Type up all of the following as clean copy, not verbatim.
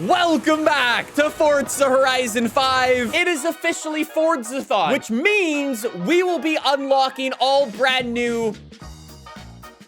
Welcome back to Forza Horizon 5. It is officially Forza-thon, which means we will be unlocking all brand new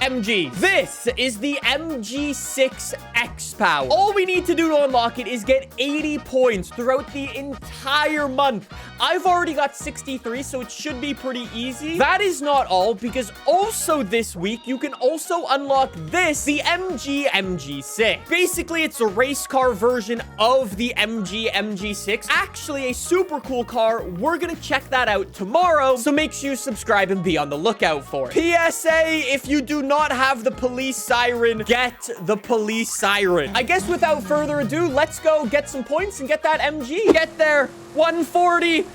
MG. This is the MG6 XPower. All we need to do to unlock it is get 80 points throughout the entire month. I've already got 63, so it should be pretty easy. That is not all, because also this week, you can also unlock this, the MG6. Basically, it's a race car version of the MG6. Actually, a super cool car. We're gonna check that out tomorrow, so make sure you subscribe and be on the lookout for it. PSA, if you do not have the police siren, get the police siren. I guess without further ado, let's go get some points and get that MG. Get there. 140.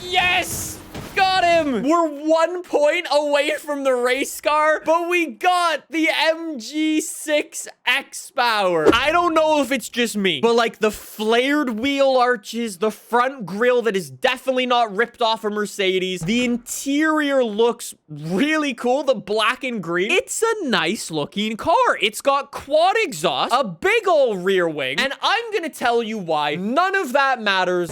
Yes! Got him! We're 1 point away from the race car, but we got the MG6 XPower. I don't know if it's just me, but like the flared wheel arches, the front grille that is definitely not ripped off a Mercedes. The interior looks really cool, the black and green. It's a nice looking car. It's got quad exhaust, a big old rear wing, and I'm gonna tell you why none of that matters.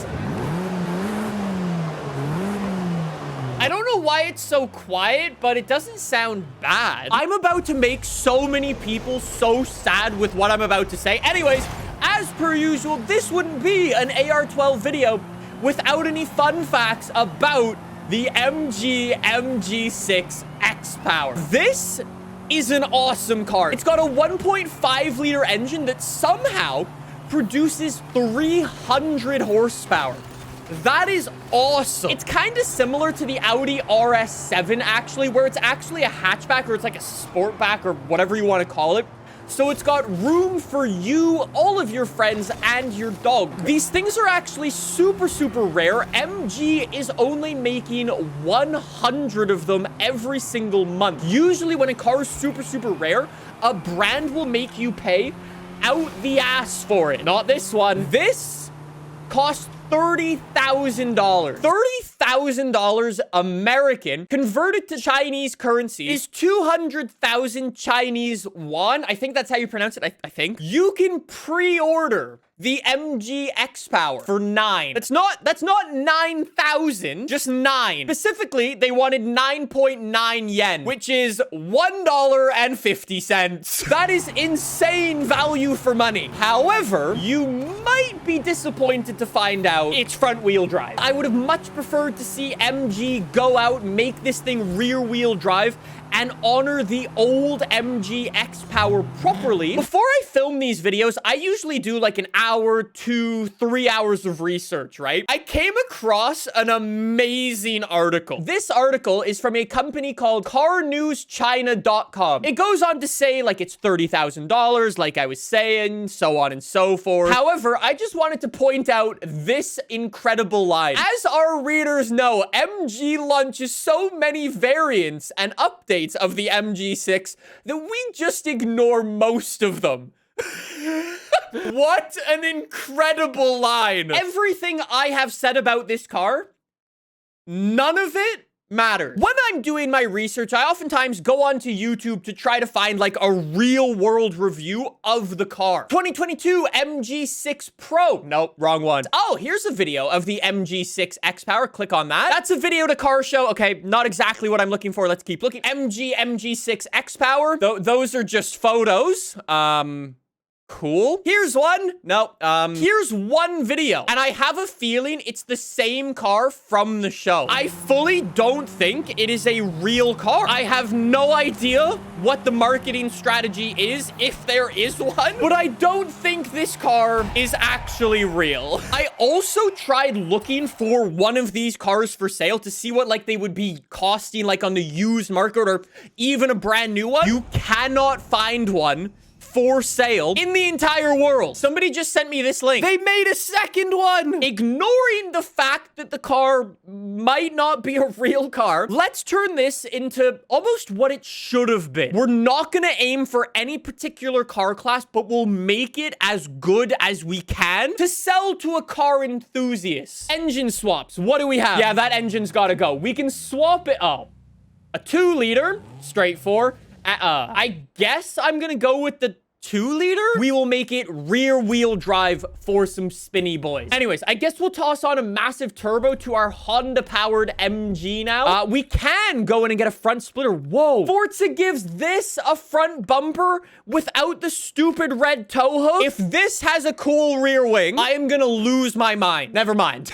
I don't know why it's so quiet, but it doesn't sound bad. I'm about to make so many people so sad with what I'm about to say. Anyways, as per usual, this wouldn't be an AR12 video without any fun facts about the MG6 XPower. This is an awesome car. It's got a 1.5 liter engine that somehow produces 300 horsepower. That is awesome. It's kind of similar to the Audi RS7, actually, where it's actually a hatchback, or it's like a sportback, or whatever you want to call it. So it's got room for you, all of your friends, and your dog. These things are actually super, super rare. MG is only making 100 of them every single month. Usually when a car is super, super rare, a brand will make you pay out the ass for it. Not this one. This costs $30,000. $30,000 American, converted to Chinese currency, is 200,000 Chinese won. I think that's how you pronounce it. I think. You can pre-order the MG XPower for 9. That's not 9,000, just 9. Specifically, they wanted 9.9 yen, which is $1.50. That is insane value for money. However, you might be disappointed to find out it's front wheel drive. I would have much preferred to see MG go out, make this thing rear wheel drive, and honor the old MG XPower properly. Before I film these videos, I usually do like an hour, 2, 3 hours of research, right? I came across an amazing article. This article is from a company called carnewschina.com. It goes on to say like it's $30,000, like I was saying, so on and so forth. However, I just wanted to point out this incredible line. As our readers know, MG launches so many variants and updates of the MG6 that we just ignore most of them. What an incredible line. Everything I have said about this car, none of it matters. When I'm doing my research, I oftentimes go onto YouTube to try to find like a real world review of the car. 2022 MG6 Pro. Nope, wrong one. Oh, here's a video of the MG6 XPower. Click on that. That's a video to car show. Okay, not exactly what I'm looking for. Let's keep looking. MG6 XPower. Those are just photos. Cool. Here's one. No, here's one video. And I have a feeling it's the same car from the show. I fully don't think it is a real car. I have no idea what the marketing strategy is, if there is one, but I don't think this car is actually real. I also tried looking for one of these cars for sale to see what like they would be costing like on the used market or even a brand new one. You cannot find one for sale in the entire world. Somebody just sent me this link. They made a second one. Ignoring the fact that the car might not be a real car, let's turn this into almost what it should have been. We're not gonna aim for any particular car class, but we'll make it as good as we can to sell to a car enthusiast. Engine swaps. What do we have? Yeah, that engine's gotta go. We can swap it. Oh, a 2 liter, straight 4. I guess I'm gonna go with the 2-liter, we will make it rear-wheel drive for some spinny boys. Anyways, I guess we'll toss on a massive turbo to our Honda-powered MG now. We can go in and get a front splitter. Whoa. Forza gives this a front bumper without the stupid red tow hook. If this has a cool rear wing, I am gonna lose my mind. Never mind.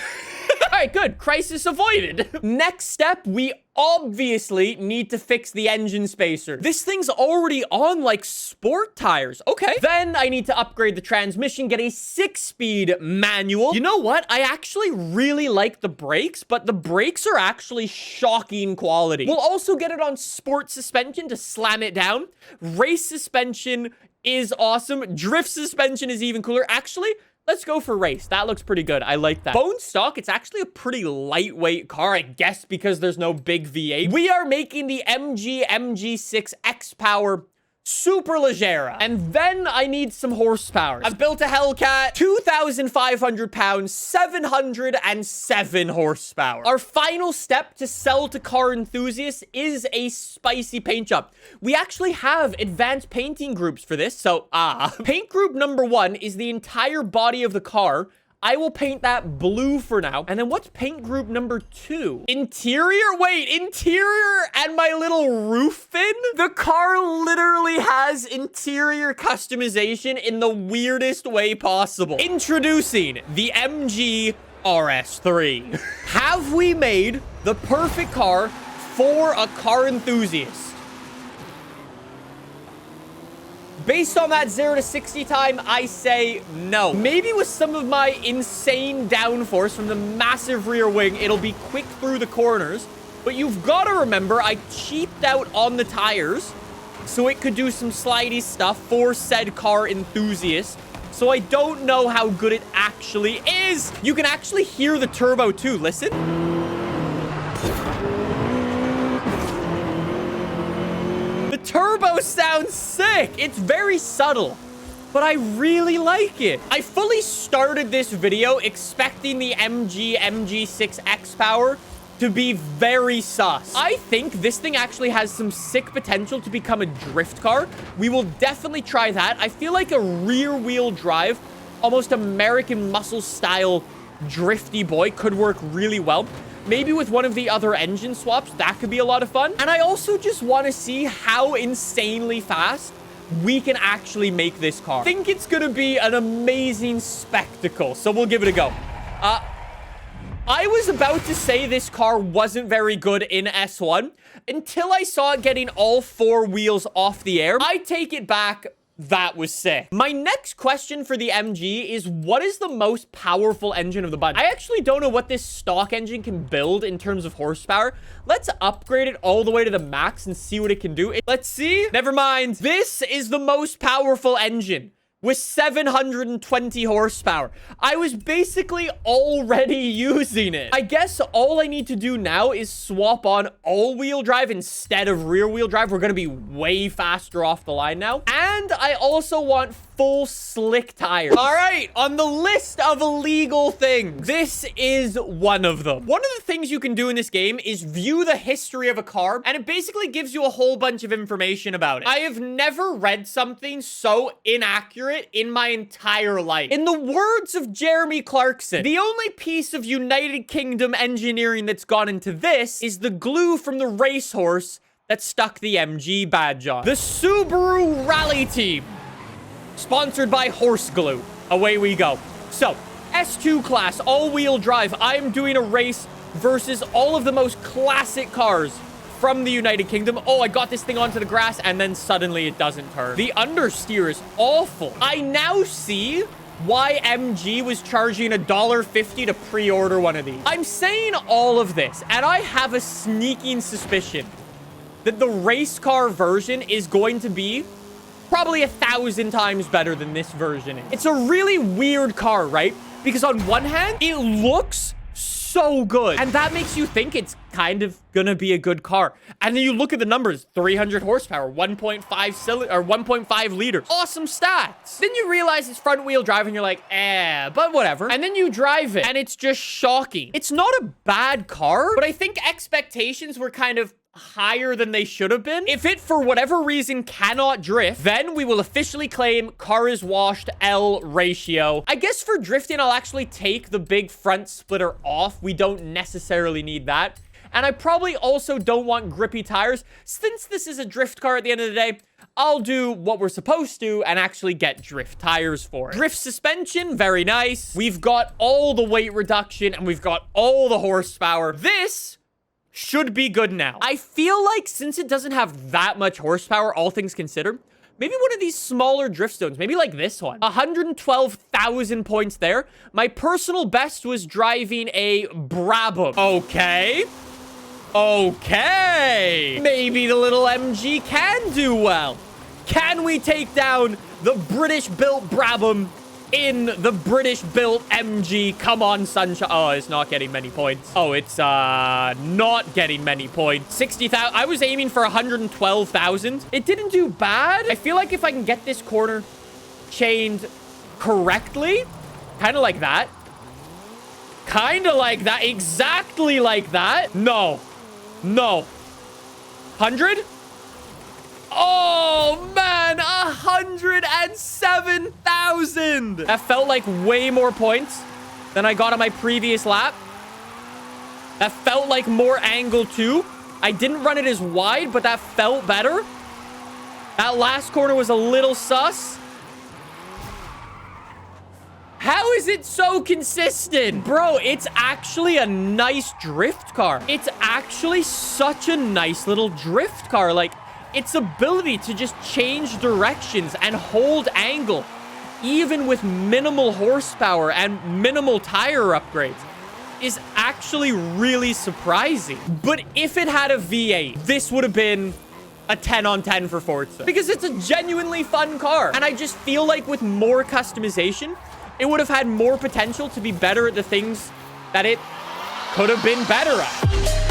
All right, good. Crisis avoided. Next step, we obviously need to fix the engine spacer. This thing's already on like sport tires. Okay. Then I need to upgrade the transmission, get a 6-speed manual. You know what? I actually really like the brakes, but the brakes are actually shocking quality. We'll also get it on sport suspension to slam it down. Race suspension is awesome. Drift suspension is even cooler. Actually, let's go for race. That looks pretty good. I like that. Bone stock, it's actually a pretty lightweight car, I guess, because there's no big V8. We are making the MG6 XPower super leggera. And then I need some horsepower. I've built a Hellcat, 2,500 pounds, 707 horsepower. Our final step to sell to car enthusiasts is a spicy paint job. We actually have advanced painting groups for this. So, paint group number 1 is the entire body of the car. I will paint that blue for now. And then what's paint group number 2? Interior? Wait, interior and my little roof fin? The car literally has interior customization in the weirdest way possible. Introducing the MG RS3. Have we made the perfect car for a car enthusiast? Based on that 0 to 60 time, I say no. Maybe with some of my insane downforce from the massive rear wing, it'll be quick through the corners. But you've got to remember, I cheaped out on the tires so it could do some slidey stuff for said car enthusiasts. So I don't know how good it actually is. You can actually hear the turbo too. Listen. Turbo sounds sick. It's very subtle, but I really like it. I fully started this video expecting the MG6 XPower to be very sus. I think this thing actually has some sick potential to become a drift car. We will definitely try that. I feel like a rear wheel drive, almost American muscle style drifty boy could work really well. Maybe with one of the other engine swaps, that could be a lot of fun. And I also just want to see how insanely fast we can actually make this car. I think it's going to be an amazing spectacle. So we'll give it a go. I was about to say this car wasn't very good in S1 until I saw it getting all 4 wheels off the air. I take it back. That was sick. My next question for the MG is, what is the most powerful engine of the bunch? I actually don't know what this stock engine can build in terms of horsepower. Let's upgrade it all the way to the max and see what it can do. Let's see. Never mind. This is the most powerful engine with 720 horsepower. I was basically already using it. I guess all I need to do now is swap on all-wheel drive instead of rear-wheel drive. We're going to be way faster off the line now. And I also want full slick tires. All right, on the list of illegal things, this is one of them. One of the things you can do in this game is view the history of a car, and it basically gives you a whole bunch of information about it. I have never read something so inaccurate in my entire life. In the words of Jeremy Clarkson, the only piece of United Kingdom engineering that's gone into this is the glue from the racehorse that stuck the MG badge on. The Subaru Rally Team. Sponsored by Horse Glue. Away we go. So, S2 class, all-wheel drive. I'm doing a race versus all of the most classic cars from the United Kingdom. Oh, I got this thing onto the grass, and then suddenly it doesn't turn. The understeer is awful. I now see why MG was charging $1.50 to pre-order one of these. I'm saying all of this, and I have a sneaking suspicion that the race car version is going to be probably 1,000 times better than this version is. It's a really weird car, right? Because on one hand, it looks so good. And that makes you think it's kind of gonna be a good car. And then you look at the numbers, 300 horsepower, 1.5 liter. Awesome stats. Then you realize it's front wheel drive and you're like, but whatever. And then you drive it and it's just shocking. It's not a bad car, but I think expectations were kind of higher than they should have been. If it, for whatever reason, cannot drift, then we will officially claim car is washed L ratio. I guess for drifting, I'll actually take the big front splitter off. We don't necessarily need that. And I probably also don't want grippy tires. Since this is a drift car at the end of the day, I'll do what we're supposed to and actually get drift tires for it. Drift suspension, very nice. We've got all the weight reduction and we've got all the horsepower. This should be good now. I feel like since it doesn't have that much horsepower, all things considered, maybe one of these smaller drift zones, maybe like this one. 112,000 points there. My personal best was driving a Brabham. Okay. Okay. Maybe the little MG can do well. Can we take down the British-built Brabham in the British-built MG? Come on, sunshine. Oh, it's not getting many points. Oh, it's not getting many points. 60,000. I was aiming for 112,000. It didn't do bad. I feel like if I can get this corner chained correctly, kind of like that. Kind of like that. Exactly like that. No. No. 100? Oh, man. 107,000. That felt like way more points than I got on my previous lap. That felt like more angle too. I didn't run it as wide, but that felt better. That last corner was a little sus. How is it so consistent? Bro, it's actually a nice drift car. It's actually such a nice little drift car. Like, its ability to just change directions and hold angle, even with minimal horsepower and minimal tire upgrades, is actually really surprising. But if it had a V8, this would have been a 10 on 10 for Forza. Because it's a genuinely fun car. And I just feel like with more customization, it would have had more potential to be better at the things that it could have been better at.